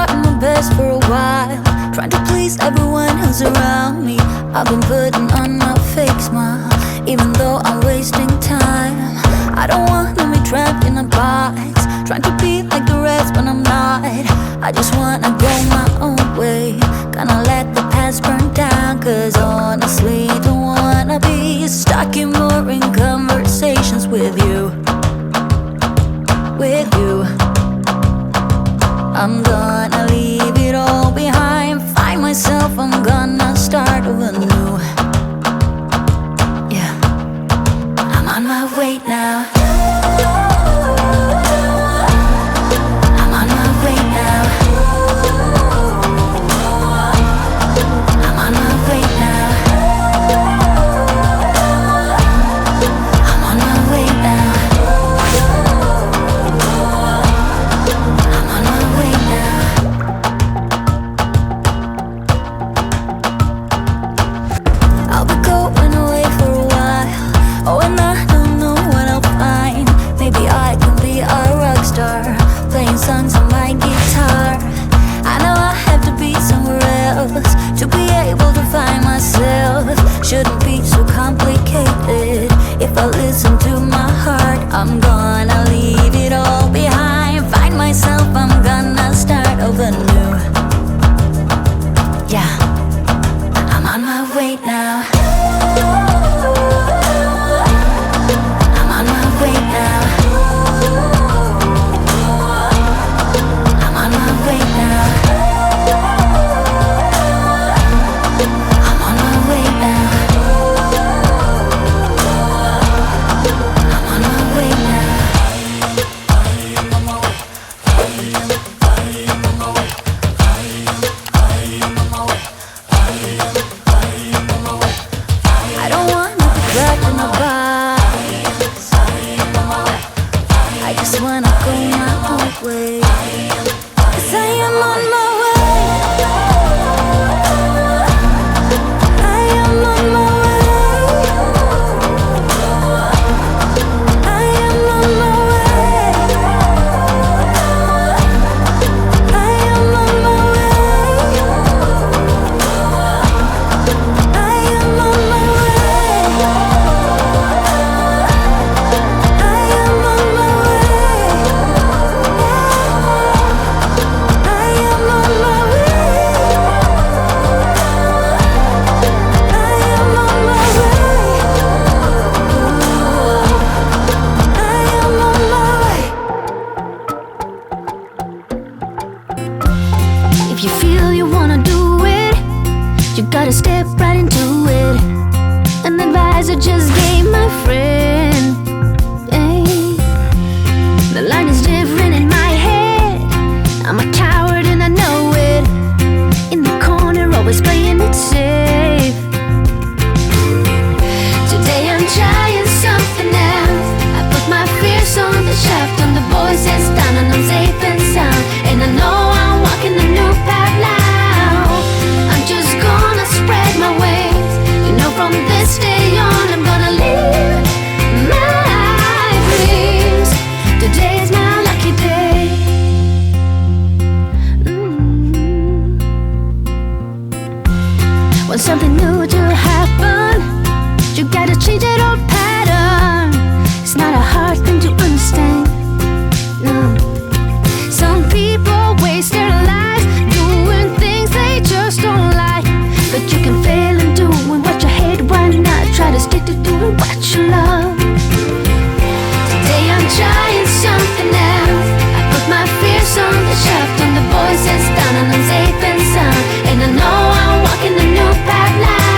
trying my best for a while, trying to please everyone who's around me. I've been putting on my fake smile, even though I'm wasting time. I don't wanna be trapped in a box, trying to be like the rest when I'm not. I just wanna go my own way, gonna let the past burn down. Cause honestly, don't wanna be stuck in boring conversations with you. With you, I'm gonna leave it all behind, find myself, I'm gonna start over new. Yeah, I'm on my way now. I'm on my way now. I'm on my way now. I'm on my way now. I'm on my way now. I'll be going away for a while. Oh, and I don't know what I'll find. Maybe I can be a rock star, playing songs on my guitar. I know I have to be somewhere else to be able to find myself. Shouldn't be so complicated. If I listen to my heart, I'm gonna leave it all behind, find myself, I'm gonna start over new. Yeah, I'm on my way now. I'm on my way now. I'm on my way now. I'm on my way now. I'm on my way now. I don't wanna be back in a box. I just wanna go my own way. 'Cause I am on my way. I am on my way. I am on my way. I am on my way. I am on my way. I am on my way. I am on my way. I am on my way. I am on my way. If you feel you wanna do it, you gotta step right into it. An advisor just gave my friend. Hey, the line is different in my head. I'm a coward and I know it. In the corner, always playing it safe. Today I'm trying something else. I put my fears on the shelf, turn the voices down, and I'm safe and sound. And I know I'm walking a new path now. I'm just gonna spread my wings. You know, from this day on, I'm gonna live my dreams. Today's my lucky day. Want something new to happen, you gotta change that old pattern. It's not a hard thing to understand. No. Some people waste their lives doing things they just don't like, but you can fail in doing what you hate. Why not try to stick to doing what you love? Today I'm trying something else. I put my fears on the shelf, turn the voices down, and I'm safe and sound. And I know I'm walking a new path now.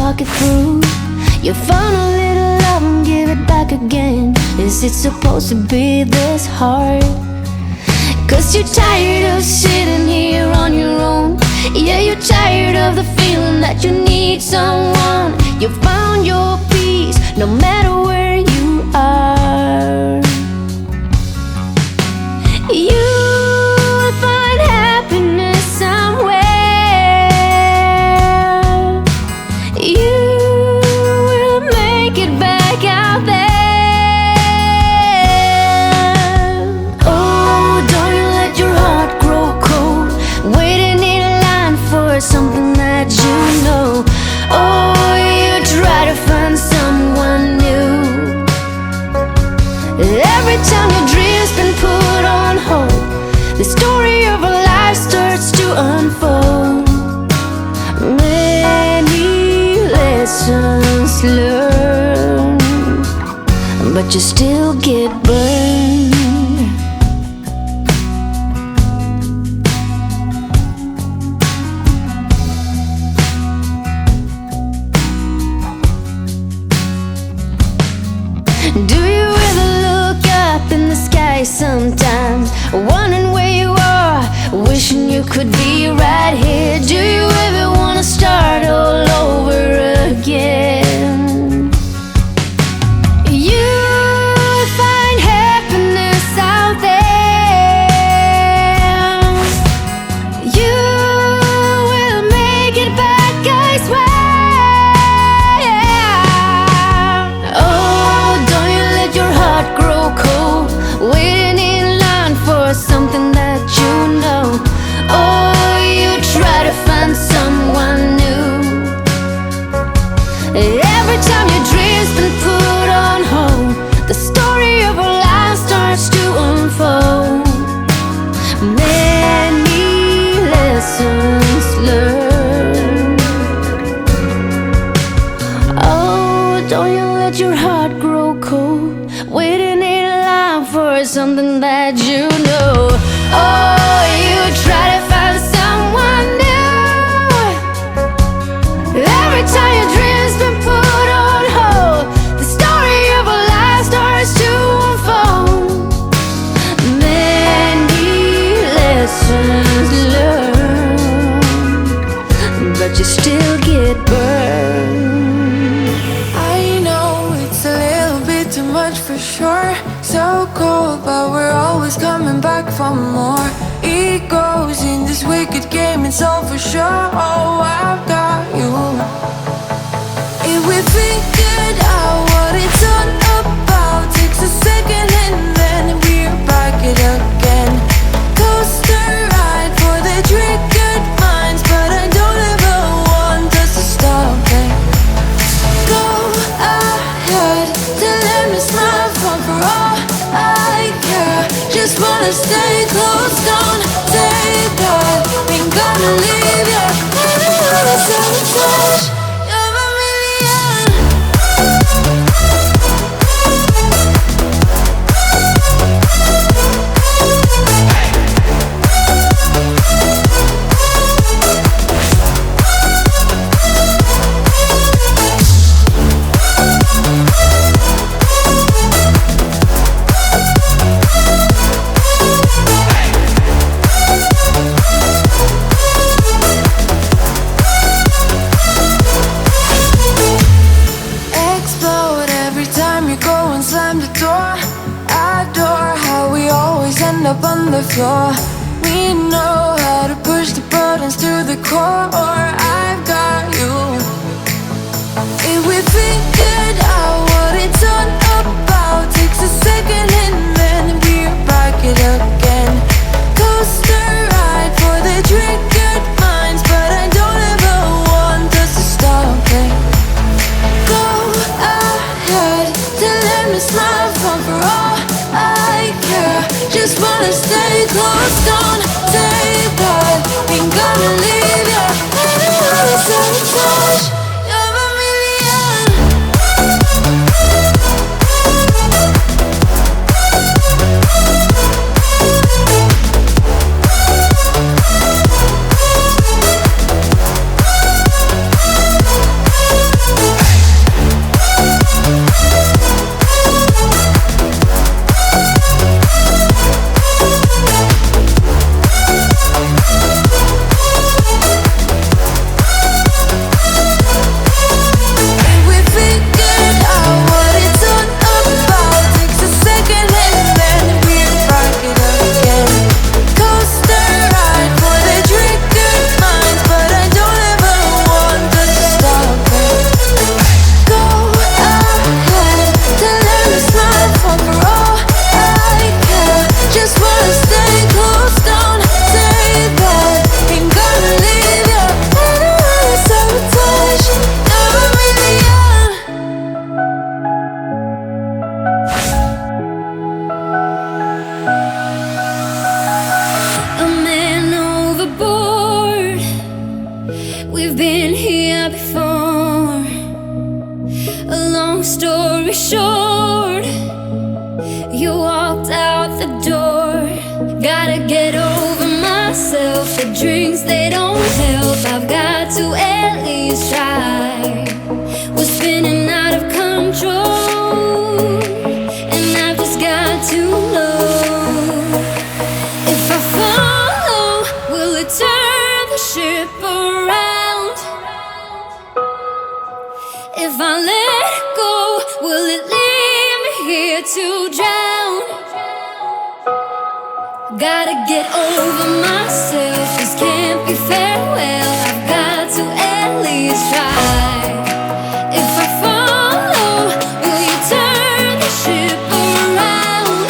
talk it through. You found a little love and give it back again. Is it supposed to be this hard? 'Cause you're tired of sitting here on your own. Yeah, you're tired of the feeling that you need someone. You found your peace no matter where you are. You'll find happiness somewhere. You will make it back out there. Oh, don't you let your heart grow cold, waiting in line for something that you know. Oh, you try to find someone new. Every time your dreams been put on hold, the story of a life starts to unfold. Many lessons learned, but you still get burned. Do you ever look up in the sky sometimes, wondering where you are, wishing you could be right here? Do you ever wanna start all over again? You find happiness out there. You will make it back, I swear. Waiting in line for something that you know. Oh, you try to find someone new. Every time your dreams been put on hold, the story of our life starts to unfold. Many lessons learned. Oh, don't you let your heart grow cold, waiting in line for something that you know. Oh, you try to find someone new. Every time your dreams been put on hold, the story of a life starts to unfold. Many lessons learned, but you still get burned. I know it's a little bit too much for sure. So cold, but we're always coming back for more. Egos in this wicked game, it's all for sure. Oh, I've got you. If we figured out what it's all about, takes a second and then we're back it again. Coaster ride for the triggered minds, but I don't ever want us to stop it. Go ahead, to let me smile for all I care. Just wanna stay close, don't take that. Ain't gonna leave you. I don't wanna sabotage. You're a million. Up on the floor, we know how to push the buttons to the core. I've got you. If we figured out what it's all about, takes a second and then we're back it again. Coaster ride for the triggered minds, but I don't ever want us to stop it. Go ahead, to let me smile for all I care. Just wanna stay close, don't take that. Ain't gonna leave you. me short. You walked out the door. Gotta get over myself. The drinks, they don't help. I've got to at least try. We're spinning out of control, and I've just got to know. If I follow, will it turn the ship around? If I let go, will it leave me here to drown? Gotta get over myself, this can't be farewell. I've got to at least try. If I follow, will you turn the ship around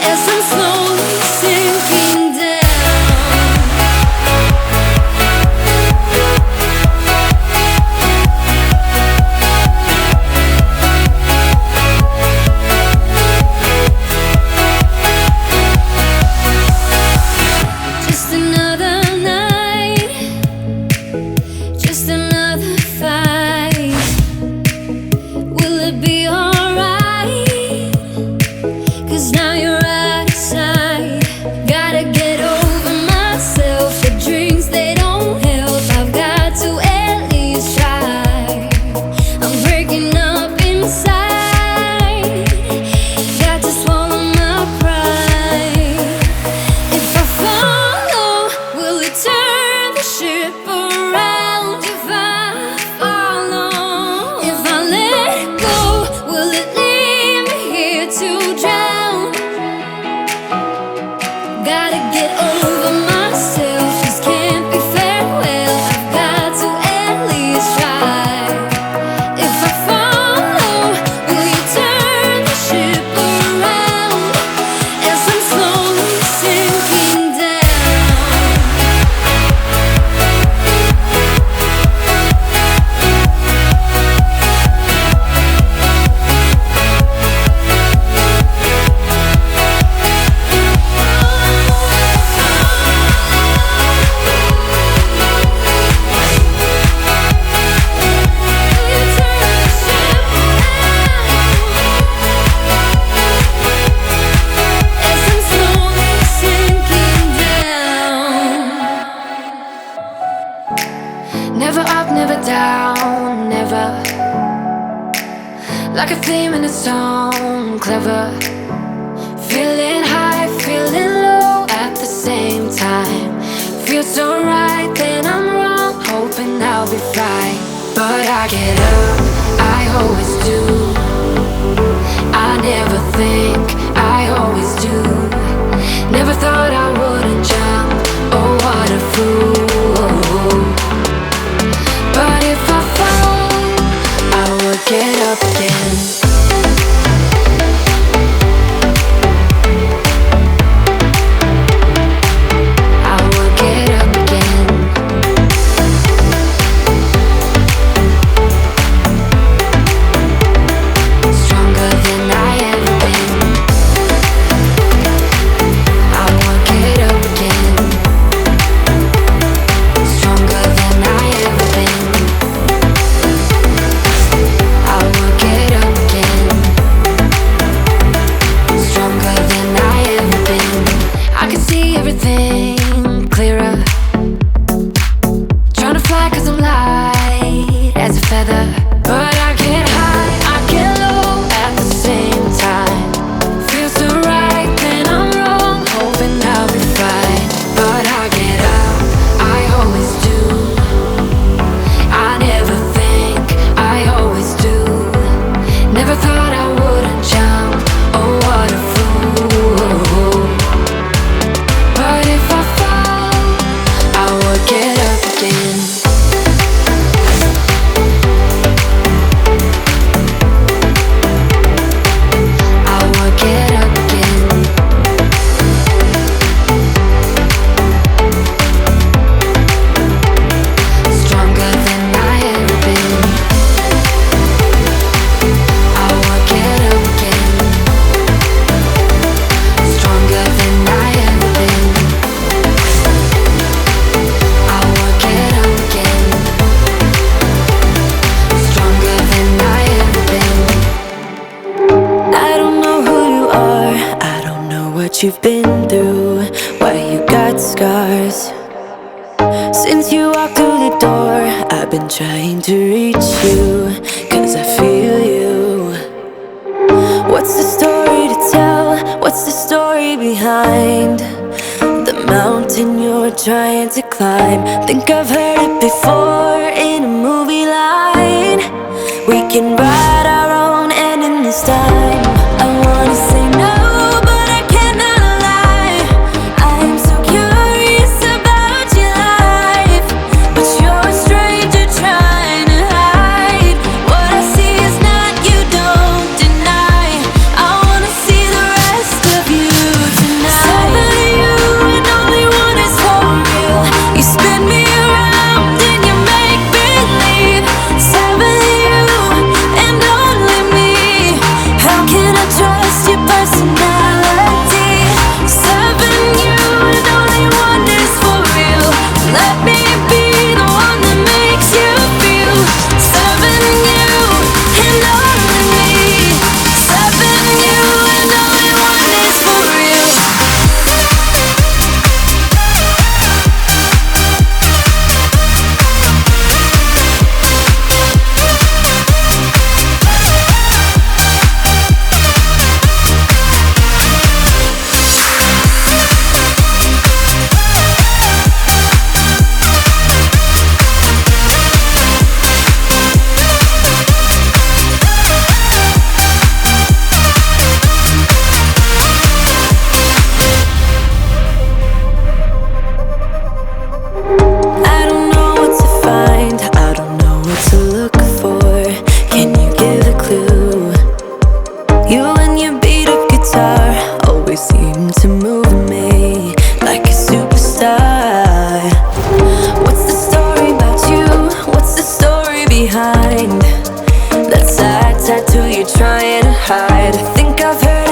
as I'm slowly sinking down? Just another night, just another fight. Will it be alright? 'Cause now you're out of sight. Gotta get over myself. The drinks, they don't help. I've got to at least try. I'm breaking up inside. Got to swallow my pride. If I follow, will it turn the ship around? If I follow, if I let go, will it leave me here to drown? Gotta get over myself, this can't be farewell. I've got to at least try. If I follow, will you turn the ship around as I'm slowly sinking down? Never up, never down, never. Like a theme in a song, clever. Feeling high, feeling low at the same time. Feels so right, then I'm wrong, hoping I'll be fine. But I get up, I always do. I never think, I always do. Never thought I wouldn't jump, oh what a fool. But if I fall, I will get up again. I will get up again. Stronger than I ever been. I will get up again. Stronger than I ever been. I will get up again. Stronger than I ever been. I can see everything clearer. Trying to fly 'cause I'm light as a feather. But I get high, I get low at the same time. Feels so right, then I'm wrong, hoping I'll be fine. But I get up, I always do. I never think, I always do. Never thought I wouldn't jump, oh what a fool. But if I fall, I will get up again. what you've been through, why you got scars. Since you walked through the door, I've been trying to reach you, 'cause I feel you. What's the story to tell? What's the story behind the mountain you're trying to climb? Think I've heard it before in a movie line. We can write our own ending this time. I wanna say no, but I cannot lie. I'm so curious about your life, but you're a stranger trying to hide. What I see is not, you don't deny. I wanna see the rest of you tonight. Seven of you and only one is for real. You spin me around and you make believe. Seven of you and only me. How can I trust your personality? Seven you and only one is for real. Let me be the one that makes you feel. Seven you and only me. Seven you and only one is for real. I don't know what to find, I don't know what to look for. Can you give a clue? You and your beat up guitar always seem to move me like a superstar. What's the story about you? What's the story behind that sad tattoo you're trying to hide? I think I've heard